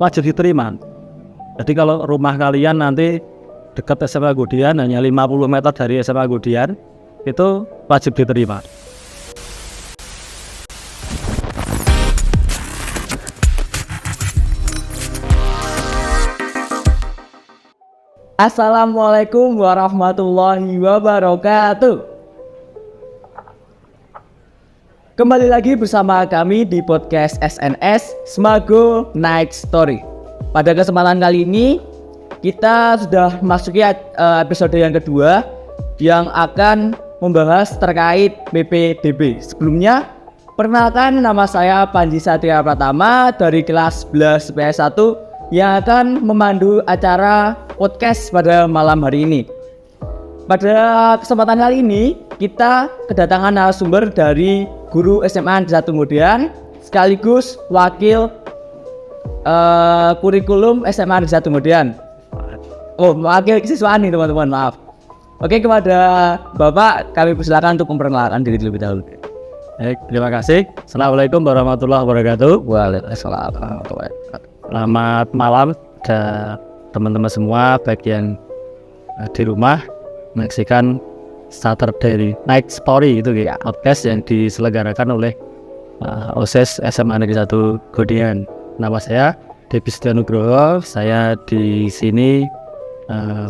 wajib diterima. Jadi kalau rumah kalian nanti dekat SMA Gudian, hanya 50 meter dari SMA Gudian, itu wajib diterima. Assalamualaikum warahmatullahi wabarakatuh. Kembali lagi bersama kami di podcast SNS Semago Night Story. Pada kesempatan kali ini kita sudah masuki episode yang kedua yang akan membahas terkait PPDB. Sebelumnya, perkenalkan, nama saya Panji Satria Pratama dari kelas 11 PS 1 yang akan memandu acara podcast pada malam hari ini. Pada kesempatan kali ini kita kedatangan narasumber dari guru SMA Negeri 1 Ngudian sekaligus wakil kurikulum SMA Negeri 1 Ngudian. Wakil siswaan nih teman-teman, maaf. Oke, kepada Bapak kami persilakan untuk memperkenalkan diri terlebih dahulu. Baik, terima kasih. Assalamualaikum warahmatullahi wabarakatuh. Waalaikumsalam warahmatullahi wabarakatuh. Selamat malam ke teman-teman semua, baik yang di rumah menyaksikan Saturday Night Story itu ya, podcast yang diselenggarakan oleh OSIS SMA Negeri 1 Gudian. Nama saya Depi Setianugroho. Saya di sini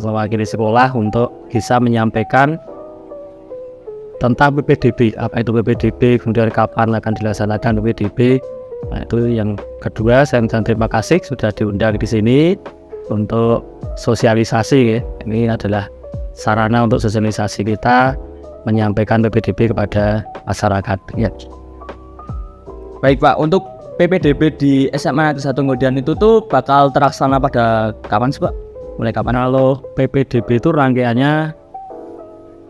mewakili sekolah untuk bisa menyampaikan tentang PPDB, apa itu PPDB, kemudian kapan akan dilaksanakan PPDB. Nah, itu yang kedua. Saya terima kasih sudah diundang di sini untuk sosialisasi ya. Ini adalah sarana untuk sosialisasi kita menyampaikan PPDB kepada masyarakat ya. Baik Pak, untuk PPDB di SMA Negeri 1 Ngudian itu tuh bakal terlaksana pada kapan sih Pak? Mulai kapan? Kalau PPDB itu rangkaiannya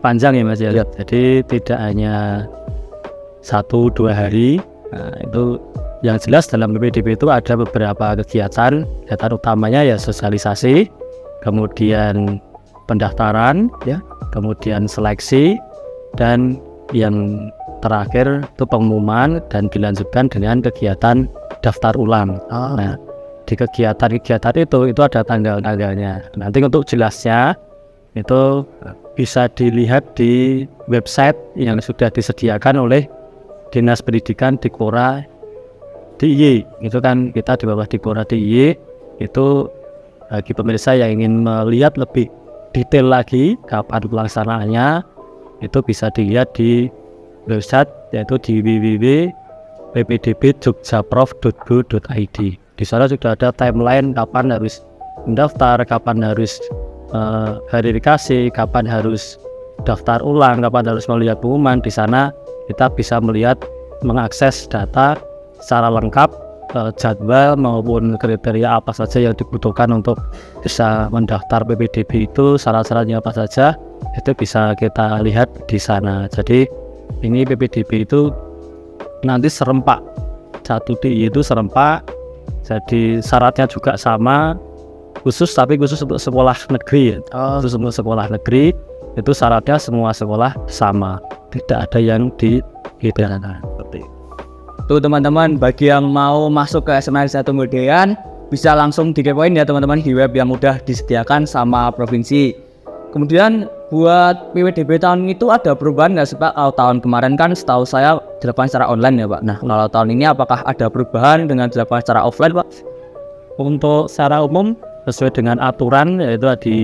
panjang ya Mas ya. Jadi tidak hanya 1-2 hari. Nah, itu yang jelas dalam PPDB itu ada beberapa kegiatan utamanya ya sosialisasi, kemudian pendaftaran ya, kemudian seleksi, dan yang terakhir itu pengumuman dan dilanjutkan dengan kegiatan daftar ulang. Nah, di kegiatan itu ada tanggal-tanggalnya. Nanti untuk jelasnya itu bisa dilihat di website yang sudah disediakan oleh Dinas Pendidikan Dikora DIY. Itu kan kita di bawah Dikora DIY. Itu bagi pemirsa yang ingin melihat lebih detail lagi kapan pelaksanaannya, itu bisa dilihat di website yaitu di www.ppdbjogjaprof.go.id. Di sana sudah ada timeline kapan harus mendaftar, kapan harus verifikasi, kapan harus daftar ulang, kapan harus melihat pengumuman. Di sana kita bisa melihat, mengakses data secara lengkap, jadwal maupun kriteria apa saja yang dibutuhkan untuk bisa mendaftar PPDB itu, syarat-syaratnya apa saja, itu bisa kita lihat di sana. Jadi ini PPDB itu nanti serempak, satu DI itu serempak, jadi syaratnya juga sama, khusus untuk sekolah negeri. Khusus untuk sekolah negeri itu syaratnya semua sekolah sama, tidak ada yang dibedakan. Seperti tuh teman-teman, bagi yang mau masuk ke SMA Negeri 1 Ngudian bisa langsung dikepoin ya teman-teman di web yang udah disediakan sama provinsi. Kemudian buat PPDB tahun itu ada perubahan nggak sih Pak? Kalau tahun kemarin kan setahu saya dilakukan secara online ya Pak. Nah kalau tahun ini apakah ada perubahan dengan dilakukan secara offline Pak? Untuk secara umum sesuai dengan aturan, yaitu di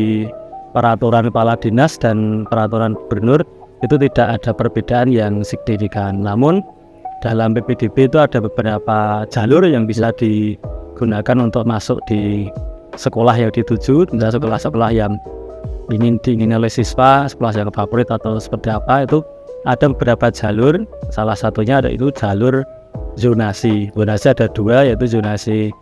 peraturan kepala dinas dan peraturan gubernur, itu tidak ada perbedaan yang signifikan. Namun dalam PPDB itu ada beberapa jalur yang bisa digunakan untuk masuk di sekolah yang dituju. Misalnya sekolah-sekolah yang diingini oleh siswa, sekolah yang favorit atau seperti apa, itu ada beberapa jalur. Salah satunya ada itu jalur zonasi. Zonasi ada dua, yaitu zonasi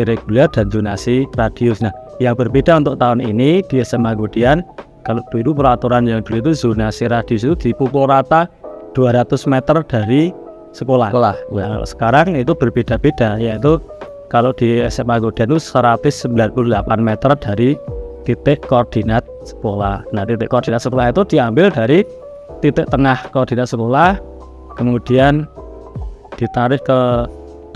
reguler dan zonasi radius. Nah, yang berbeda untuk tahun ini di SMA Ngudian, kalau dulu peraturan yang dulu itu zonasi radius itu dipukul rata 200 meter dari sekolah. Nah, sekarang itu berbeda-beda, yaitu kalau di SMA Ngudian itu 198 meter dari titik koordinat sekolah. Nah, titik koordinat sekolah itu diambil dari titik tengah koordinat sekolah, kemudian ditarik ke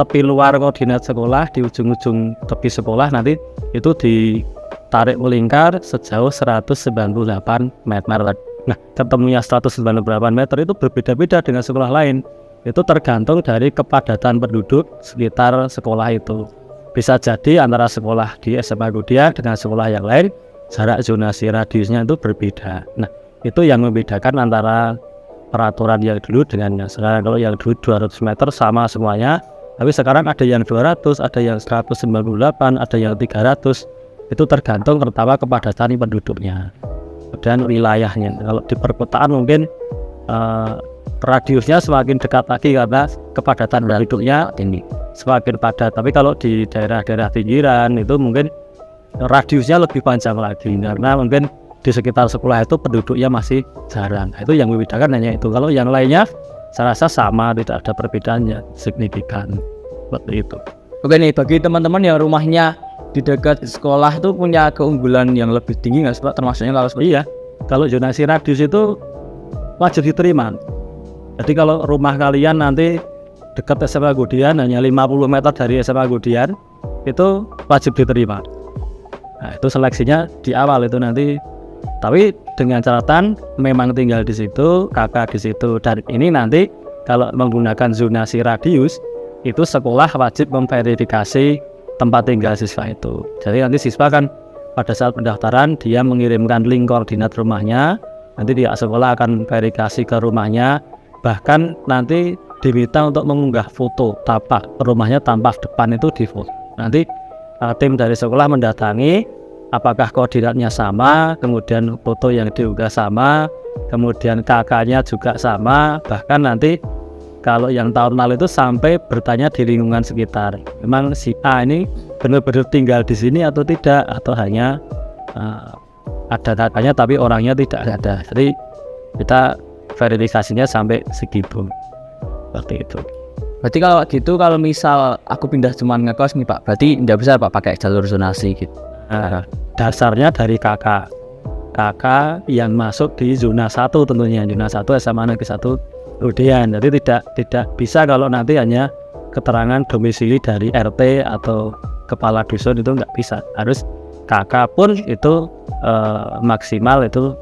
tepi luar koordinat sekolah, di ujung-ujung tepi sekolah nanti itu ditarik melingkar sejauh 198 meter. Nah, ketemunya 198 meter itu berbeda-beda dengan sekolah lain. Itu tergantung dari kepadatan penduduk sekitar sekolah itu. Bisa jadi antara sekolah di SMA Gudia dengan sekolah yang lain, jarak zonasi radiusnya itu berbeda. Nah, itu yang membedakan antara peraturan yang dulu dengan yang sekarang. Kalau yang dulu 200 meter sama semuanya, tapi sekarang ada yang 200, ada yang 198, ada yang 300. Itu tergantung pertama kepadatan penduduknya dan wilayahnya. Kalau di perkotaan mungkin radiusnya semakin dekat lagi karena kepadatan penduduknya ini semakin padat. Tapi kalau di daerah-daerah pinggiran itu mungkin radiusnya lebih panjang lagi karena mungkin di sekitar sekolah itu penduduknya masih jarang. Itu yang membedakan hanya itu. Kalau yang lainnya saya rasa sama, tidak ada perbedaannya signifikan seperti itu. Oke nih, bagi teman-teman yang rumahnya di dekat sekolah itu punya keunggulan yang lebih tinggi nggak sih Pak? Termasuknya kalau iya, kalau zonasi radius itu wajib diterima. Jadi kalau rumah kalian nanti dekat SMA Gudian hanya 50 meter dari SMA Gudian, itu wajib diterima. Nah, itu seleksinya di awal itu nanti. Tapi dengan catatan memang tinggal di situ, kakak di situ, dan ini nanti kalau menggunakan zonasi radius itu sekolah wajib memverifikasi tempat tinggal siswa itu. Jadi nanti siswa kan pada saat pendaftaran dia mengirimkan link koordinat rumahnya, nanti dia sekolah akan verifikasi ke rumahnya, bahkan nanti diminta untuk mengunggah foto tapak rumahnya, tampak depan itu di foto. Nanti tim dari sekolah mendatangi apakah koordinatnya sama, kemudian foto yang diunggah sama, kemudian kakaknya juga sama, bahkan nanti kalau yang tahun lalu itu sampai bertanya di lingkungan sekitar, memang si A ini benar-benar tinggal di sini atau tidak, atau hanya ada kakaknya tapi orangnya tidak ada. Jadi kita verifikasinya sampai segitu, seperti itu. Berarti kalau gitu, kalau misal aku pindah cuma ngekos nih Pak, berarti tidak bisa Pak pakai jalur zonasi gitu. Dasarnya dari kakak yang masuk di zona 1 tentunya, zona 1 SMA Negeri 1 Gudian. Jadi tidak bisa kalau nanti hanya keterangan domisili dari RT atau kepala dusun, itu nggak bisa. Harus kakak pun itu maksimal itu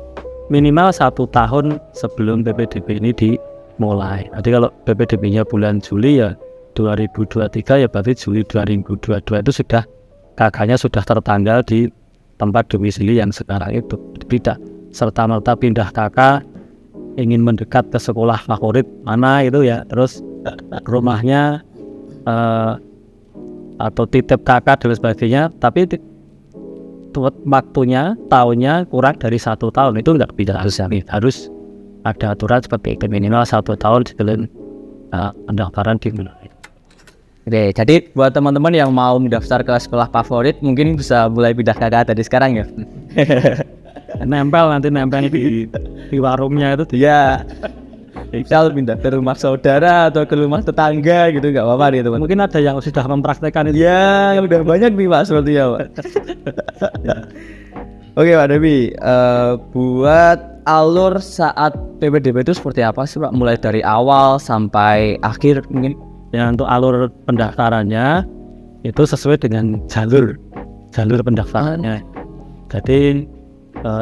minimal 1 tahun sebelum PPDB ini dimulai. Jadi kalau PPDB-nya bulan Juli ya 2023, ya berarti Juli 2022 itu sudah kakaknya sudah tertanggal di tempat domisili yang sekarang itu. Tidak serta-merta pindah kakak ingin mendekat ke sekolah favorit mana itu ya, terus rumahnya atau titip kakak dan sebagainya, tapi waktunya tahunnya kurang dari 1 tahun, itu nggak bisa. Harus ada aturan seperti itu, minimal 1 tahun sebelum pendaftaran dimulai. Oke, jadi buat teman-teman yang mau mendaftar ke sekolah favorit mungkin bisa mulai pindah kakak dari sekarang ya. nempel di warungnya itu Ya, misal pindah ke rumah saudara atau ke rumah tetangga gitu, nggak apa-apa nih teman. mungkin ada yang sudah mempraktekkan itu. Ya, udah banyak nih Pak sepertinya Pak. Oke Pak Devi, buat alur saat PPDB itu seperti apa sih Pak? Mulai dari awal sampai akhir mungkin? Ya, untuk alur pendaftarannya itu sesuai dengan jalur pendaftarannya. Jadi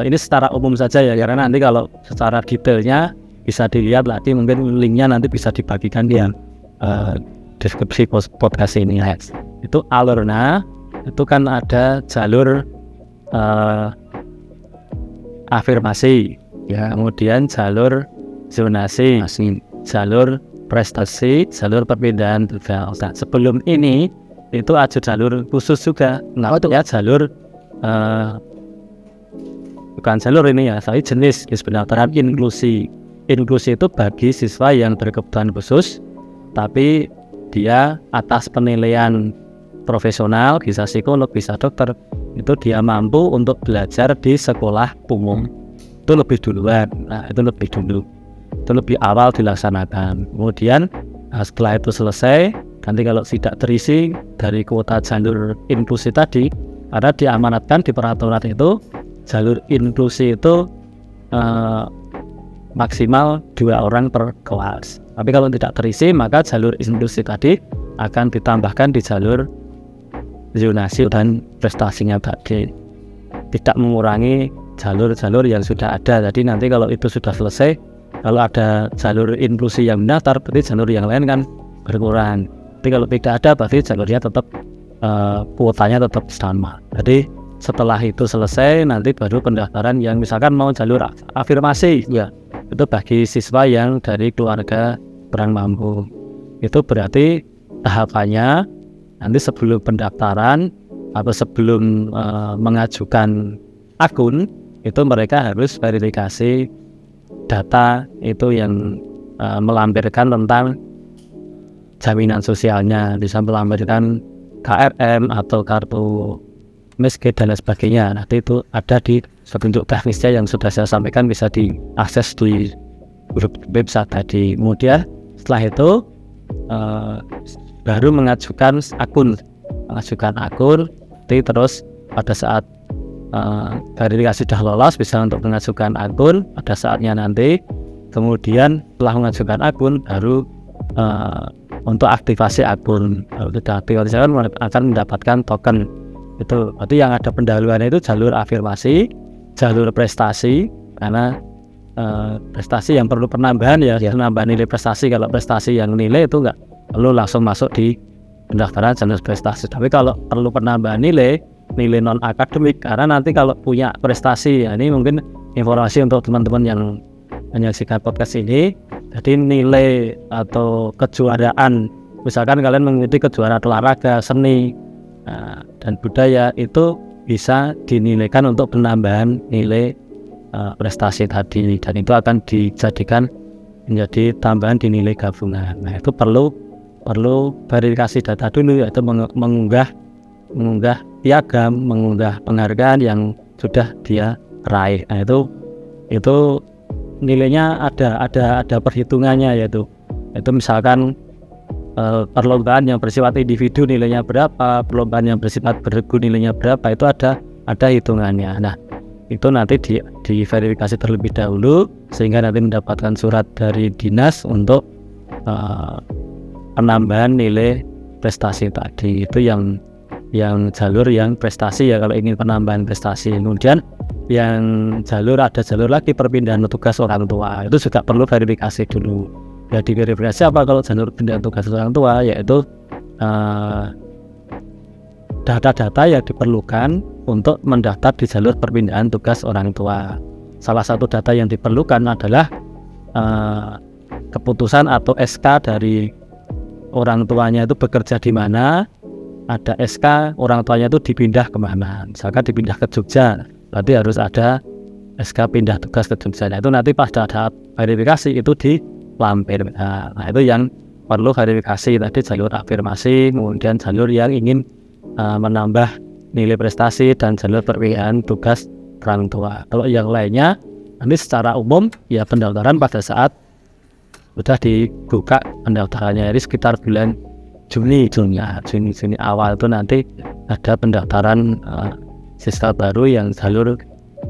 ini secara umum saja ya, karena nanti kalau secara detailnya bisa dilihat lagi, mungkin linknya nanti bisa dibagikan di deskripsi podcast ini. Itu alurnya itu kan ada jalur afirmasi, ya, kemudian jalur zonasi, jalur prestasi, jalur perpindahan tugas. Nah, sebelum ini itu ada jalur khusus juga, namanya jalur bukan jalur ini ya, tapi jenis pendaftaran inklusi. Inklusi itu bagi siswa yang berkebutuhan khusus, tapi dia atas penilaian profesional, bisa psikolog, bisa dokter, itu dia mampu untuk belajar di sekolah umum. Itu lebih duluan. Nah, itu lebih dulu. Itu lebih awal dilaksanakan. Kemudian setelah itu selesai, nanti kalau tidak terisi dari kuota jalur inklusi tadi, karena diamanatkan di peraturan itu jalur inklusi itu maksimal 2 orang per kelas. Tapi kalau tidak terisi, maka jalur inklusi tadi akan ditambahkan di jalur zonasi dan prestasinya tadi, tidak mengurangi jalur-jalur yang sudah ada. Jadi nanti kalau itu sudah selesai, kalau ada jalur inklusi yang mendaftar, berarti jalur yang lain kan berkurang. Tapi kalau tidak ada, berarti jalurnya tetap kuotanya tetap sama. Jadi setelah itu selesai, nanti baru pendaftaran yang misalkan mau jalur afirmasi, ya itu bagi siswa yang dari keluarga kurang mampu. Itu berarti tahapannya nanti sebelum pendaftaran atau sebelum mengajukan akun, itu mereka harus verifikasi data itu yang melampirkan tentang jaminan sosialnya, bisa melampirkan KRM atau kartu miskin dan lain sebagainya. Nanti itu ada di bentuk teknisnya yang sudah saya sampaikan, bisa diakses di grup website tadi. Kemudian setelah itu baru mengajukan akun. Nanti terus pada saat verifikasi sudah lolos, bisa untuk mengajukan akun pada saatnya nanti. Kemudian setelah mengajukan akun baru untuk aktivasi akun. Kalau sudah aktivasi akun akan mendapatkan token. Itu berarti yang ada pendahuluannya itu jalur afirmasi, jalur prestasi, karena prestasi yang perlu penambahan ya penambahan nilai prestasi. Kalau prestasi yang nilai itu nggak perlu langsung masuk di pendaftaran jalur prestasi. Tapi kalau perlu penambahan nilai non akademik, karena nanti kalau punya prestasi, ya ini mungkin informasi untuk teman-teman yang menyaksikan podcast ini. Jadi nilai atau kejuaraan, misalkan kalian mengikuti kejuaraan olahraga, seni, dan budaya, itu bisa dinilaikan untuk penambahan nilai prestasi tadi, dan itu akan dijadikan menjadi tambahan di nilai gabungan. Nah, itu perlu verifikasi data dulu, yaitu mengunggah piagam, mengunggah penghargaan yang sudah dia raih. Nah, itu nilainya ada perhitungannya, yaitu misalkan perlombaan yang bersifat individu nilainya berapa, perlombaan yang bersifat bergu nilainya berapa, itu ada hitungannya. Nah, itu nanti diverifikasi terlebih dahulu sehingga nanti mendapatkan surat dari dinas untuk penambahan nilai prestasi tadi. Itu yang jalur yang prestasi ya, kalau ingin penambahan prestasi. Kemudian yang ada jalur lagi perpindahan tugas orang tua, itu juga perlu verifikasi dulu. Ya, diverifikasi apa kalau jalur pindahan tugas orang tua, yaitu data-data yang diperlukan untuk mendaftar di jalur perpindahan tugas orang tua. Salah satu data yang diperlukan adalah keputusan atau SK dari orang tuanya itu bekerja di mana, ada SK orang tuanya itu dipindah kemana. Misalkan dipindah ke Jogja, berarti harus ada SK pindah tugas ke Jogja. Nah, itu nanti pas data verifikasi itu dilampir. Nah, itu yang perlu verifikasi tadi, jalur afirmasi, kemudian jalur yang ingin menambah nilai prestasi, dan jalur perpindahan tugas orang tua. Kalau yang lainnya nanti secara umum ya pendaftaran pada saat sudah dibuka pendaftarannya, jadi sekitar bulan Juni awal itu nanti ada pendaftaran siswa baru yang jalur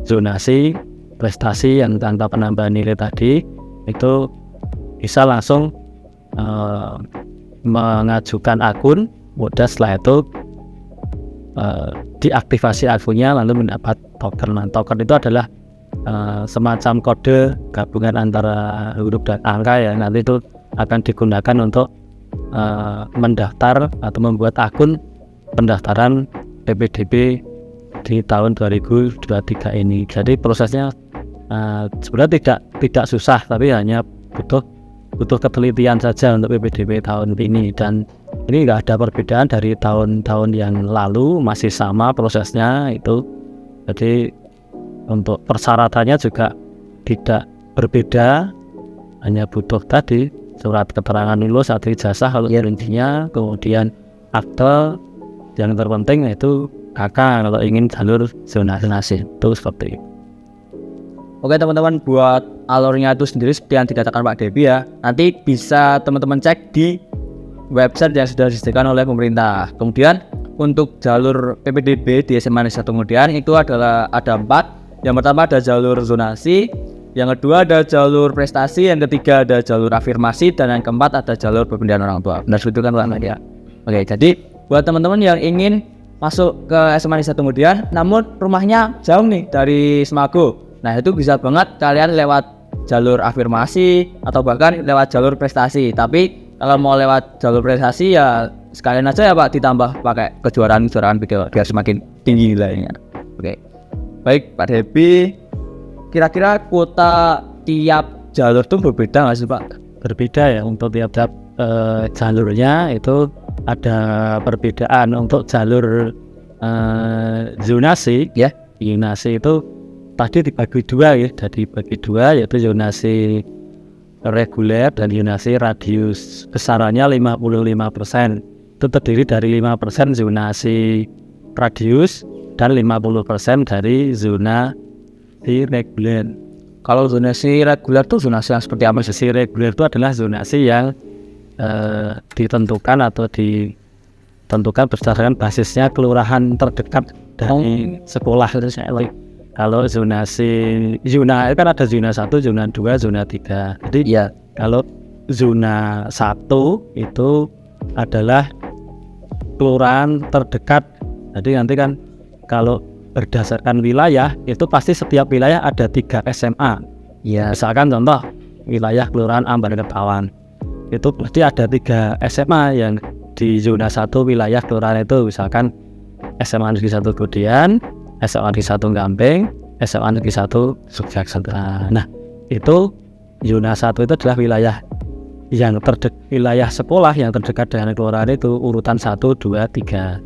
zonasi prestasi yang tanpa penambahan nilai tadi. Itu bisa langsung mengajukan akun, mudah setelah itu diaktifasi akunnya lalu mendapat token. Nah, token itu adalah semacam kode gabungan antara huruf dan angka ya. Nanti itu akan digunakan untuk mendaftar atau membuat akun pendaftaran PPDB di tahun 2023 ini. Jadi prosesnya sebenarnya tidak susah, tapi hanya butuh ketelitian saja untuk PPDB tahun ini. Dan ini nggak ada perbedaan dari tahun-tahun yang lalu, masih sama prosesnya itu. Jadi untuk persyaratannya juga tidak berbeda, hanya butuh tadi surat keterangan lulus atau ijazah kalau intinya, kemudian akte, yang terpenting yaitu KK kalau ingin jalur zonasi itu seperti itu. Oke teman-teman, buat alurnya itu sendiri seperti yang dikatakan Pak Debi ya, nanti bisa teman-teman cek di website yang sudah disediakan oleh pemerintah. Kemudian untuk jalur PPDB di SMA Negeri 1 kemudian itu adalah ada 4. Yang pertama ada jalur zonasi, yang kedua ada jalur prestasi, yang ketiga ada jalur afirmasi, dan yang keempat ada jalur perpindahan orang tua. Benar begitu kan Pak? Ya. Oke, jadi buat teman-teman yang ingin masuk ke SMA Negeri 1 Kemudian namun rumahnya jauh nih dari Semago, nah itu bisa banget kalian lewat jalur afirmasi atau bahkan lewat jalur prestasi. Tapi kalau mau lewat jalur prestasi ya sekalian aja ya Pak, ditambah pakai kejuaraan biar semakin tinggi nilainya. Oke, baik Pak Debi, kira-kira kuota tiap jalur tuh berbeda nggak sih Pak? Berbeda ya untuk tiap-tiap jalurnya itu ada perbedaan. Untuk jalur zonasi ya, zonasi itu tadi dibagi dua ya, yaitu zonasi reguler dan zonasi radius. Besarannya 55%. Itu terdiri dari 5% zonasi radius dan 50% dari zonasi reguler. Kalau zonasi reguler itu zonasi yang seperti apa? Zonasi reguler itu adalah zonasi yang ditentukan berdasarkan basisnya kelurahan terdekat dari sekolah. Kalau zona itu kan ada zona 1, zona 2, zona 3. Jadi ya, kalau zona 1 itu adalah kelurahan terdekat. Jadi nanti kan kalau berdasarkan wilayah itu pasti setiap wilayah ada 3 SMA. Ya. Misalkan contoh wilayah kelurahan Ambarketahuan, itu berarti ada 3 SMA yang di zona 1 wilayah kelurahan itu, misalkan SMA Negeri 1 Kemudian, SMA Negeri 1 Gamping, SMA Negeri 1 Yogyakarta. Nah, itu zona 1 itu adalah wilayah yang wilayah sekolah yang terdekat dengan kelurahan itu urutan 1, 2, 3.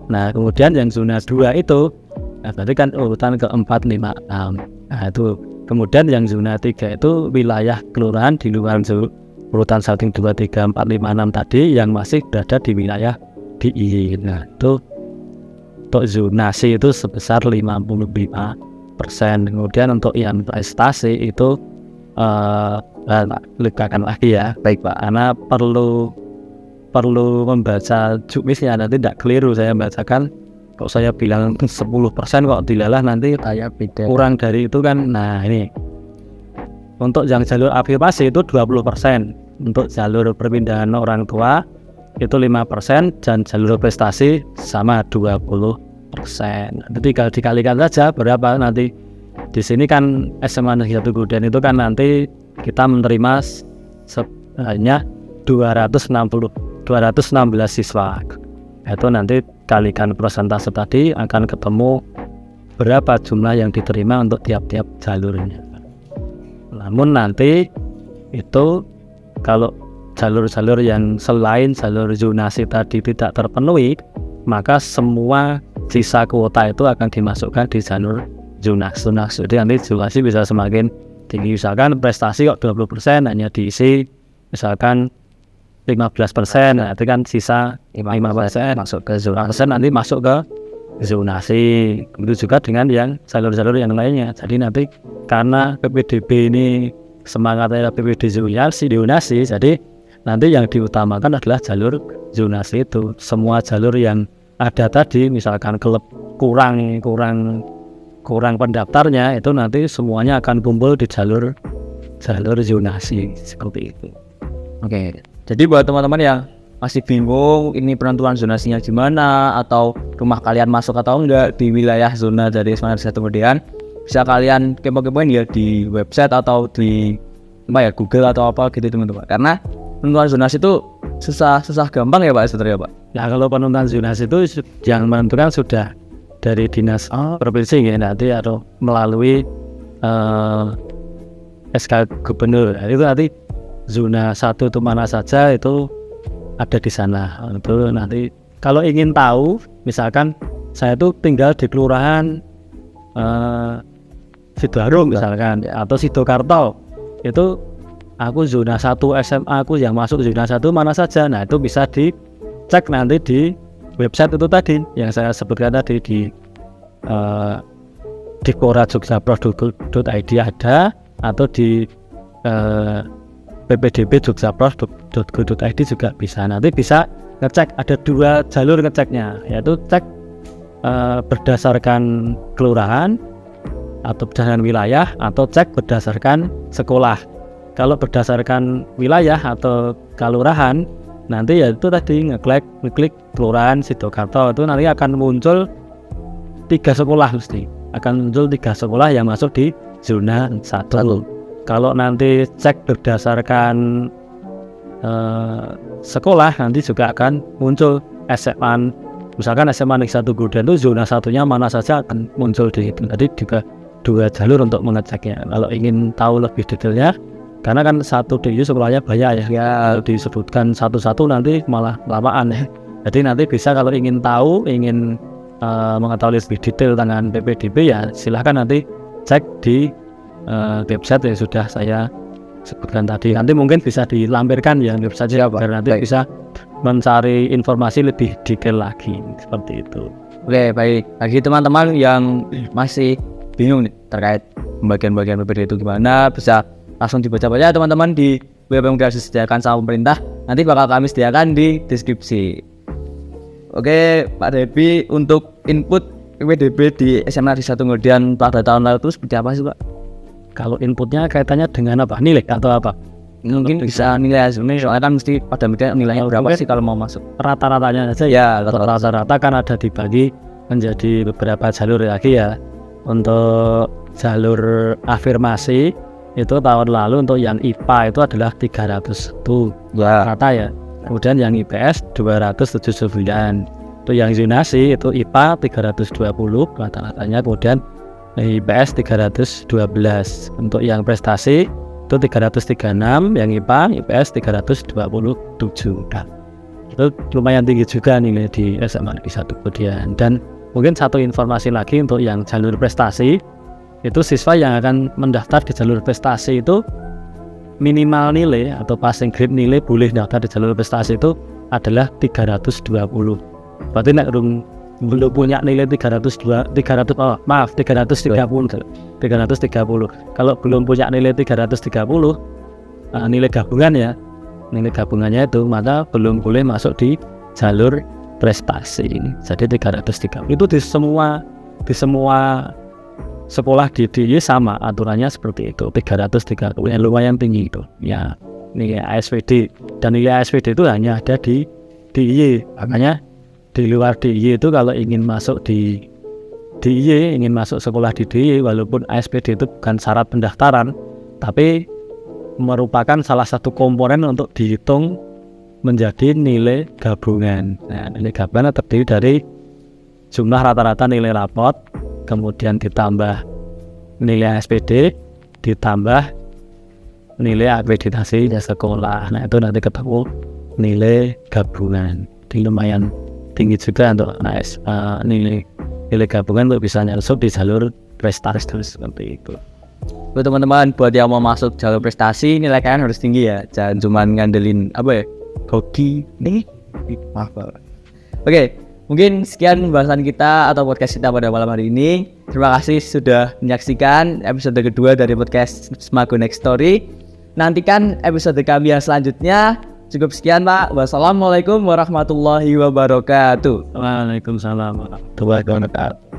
Nah, kemudian yang zona 2 itu berarti kan urutan ke-4, 5, 6. Nah, itu kemudian yang zona 3 itu wilayah kelurahan di luar urutan 1, 2, 3, 4, 5, 6 tadi yang masih berada di wilayah DI. Nah, itu untuk zonasi itu sebesar 55%. Kemudian untuk yang prestasi itu lupakan lagi ya, baik Pak, karena perlu membaca jukmisnya, nanti tidak keliru saya bacakan. Kok saya bilang 10% kok dilalah nanti kayak kurang dari itu kan. Nah, ini untuk yang jalur afirmasi itu 20%, untuk jalur perpindahan orang tua itu 5%, dan jalur prestasi sama 20%. Jadi kalau dikalikan saja berapa nanti. Di sini kan SMA Negeri 1 Kemudian itu kan nanti kita menerima sebanyak 216 siswa. Itu nanti kalikan persentase tadi akan ketemu berapa jumlah yang diterima untuk tiap-tiap jalurnya. Namun nanti itu kalau jalur-jalur yang selain jalur zonasi tadi tidak terpenuhi, maka semua sisa kuota itu akan dimasukkan di jalur zonasi. Jadi nanti zonasi bisa semakin tinggi. Misalkan prestasi kok 20% hanya diisi misalkan 15%, nah itu kan sisa 5% masuk ke zonasi, nanti masuk ke zonasi. Begitu juga dengan yang jalur-jalur yang lainnya. Jadi nanti karena PPDB ini semangatnya PPD zonasi, jadi nanti yang diutamakan adalah jalur zonasi itu. Semua jalur yang ada tadi misalkan klub kurang pendaftarnya, itu nanti semuanya akan kumpul di jalur zonasi seperti itu. Oke, jadi buat teman-teman yang masih bingung ini penentuan zonasinya gimana, atau rumah kalian masuk atau enggak di wilayah zona dari SMA Negeri 1 Kemudian, bisa kalian kepo-kepoin ya di website atau di Google atau apa gitu teman-teman. Karena penentuan zonasi itu susah gampang ya Pak sebenarnya Pak. Nah, kalau penentuan zonasi itu yang menentukan sudah dari dinas provinsi ya nanti, atau melalui SK Gubernur. Nah, itu nanti zona 1 itu mana saja itu ada di sana. Itu nanti kalau ingin tahu, misalkan saya tuh tinggal di kelurahan Sidoarjo misalkan, atau Sidokarto, itu aku zona 1 SMA aku yang masuk zona 1 mana saja. Nah, itu bisa dicek nanti di website itu tadi yang saya sebutkan tadi, di korajogjapros.id ada, atau di ppdb.jogjaprov.go.id juga bisa. Nanti bisa ngecek, ada 2 jalur ngeceknya, yaitu cek berdasarkan kelurahan atau berdasarkan wilayah, atau cek berdasarkan sekolah. Kalau berdasarkan wilayah atau kelurahan, nanti ya itu tadi ngeklik Kelurahan Sidokarto, itu nanti akan muncul 3 sekolah mesti. Akan muncul 3 sekolah yang masuk di zona 1. Kalau nanti cek berdasarkan sekolah, nanti juga akan muncul SMA. Misalkan SMA Negeri 1 Godan itu zona 1-nya mana saja akan muncul di itu. Jadi juga 2 jalur untuk mengeceknya. Kalau ingin tahu lebih detailnya, karena kan satu DIY sekolahnya banyak ya, disebutkan satu-satu nanti malah lamaan ya. Jadi nanti bisa kalau ingin tahu, ingin mengetahui lebih detail tentang PPDB ya silahkan nanti cek di website yang sudah saya sebutkan tadi. Nanti mungkin bisa dilampirkan ya website biar nanti bisa mencari informasi lebih detail lagi seperti itu. Oke, baik. Bagi teman-teman yang masih bingung nih terkait bagian-bagian PPDB itu gimana, bisa langsung dibaca-baca teman-teman di web yang sudah disediakan sama pemerintah. Nanti bakal kami sediakan di deskripsi. Oke, Pak Debi, untuk input PPDB di SMA Negeri 1 Godan pada tahun lalu itu seperti apa sih, Pak? Kalau inputnya kaitannya dengan apa? Nilai atau apa? Mungkin bisa nilai sebenarnya, soalnya kan mesti pada nilainya berapa sih kalau mau masuk? Rata-ratanya saja Ya, rata-rata kan ada dibagi menjadi beberapa jalur lagi ya. Untuk jalur afirmasi itu tahun lalu untuk yang IPA itu adalah 300 tuh rata ya. Kemudian yang IPS 279. Untuk yang zonasi itu IPA 320 rata-ratanya, kemudian IPS 312. Untuk yang prestasi itu 336, yang IPA IPS 327. Nah, itu lumayan tinggi juga nilai di SMA Negeri 1 Godan. Dan mungkin satu informasi lagi untuk yang jalur prestasi, itu siswa yang akan mendaftar di jalur prestasi itu minimal nilai atau passing grade nilai boleh daftar di jalur prestasi itu adalah 320. Berarti belum punya nilai 330. Kalau belum punya nilai 330, nilai gabungan ya, nilai gabungannya itu maka belum boleh masuk di jalur prestasi ini. Jadi 330 itu di semua sekolah di DIY sama aturannya seperti itu, 330 yang lumayan tinggi itu ya nilai ASPD. Dan nilai ASPD itu hanya ada di DIY, makanya di luar DIY itu kalau ingin masuk di DIY, ingin masuk sekolah di DIY, walaupun ASPD itu bukan syarat pendaftaran tapi merupakan salah satu komponen untuk dihitung menjadi nilai gabungan. Nah, nilai gabungan terdiri dari jumlah rata-rata nilai rapot, kemudian ditambah nilai SPD, ditambah nilai akreditasi sekolah. Nah, itu nanti ketemu nilai gabungan. Jadi lumayan tinggi juga untuk nilai gabungan untuk bisa masuk di jalur prestasi seperti itu. Buat teman-teman, buat yang mau masuk jalur prestasi, nilai kalian harus tinggi ya. Jangan cuma ngandelin hoki nih. Maaf Pak. Oke, mungkin sekian pembahasan kita atau podcast kita pada malam hari ini. Terima kasih sudah menyaksikan episode kedua dari podcast Smago Next Story. Nantikan episode kami yang selanjutnya. Cukup sekian Pak. Wassalamualaikum warahmatullahi wabarakatuh. Waalaikumsalam warahmatullahi wabarakatuh.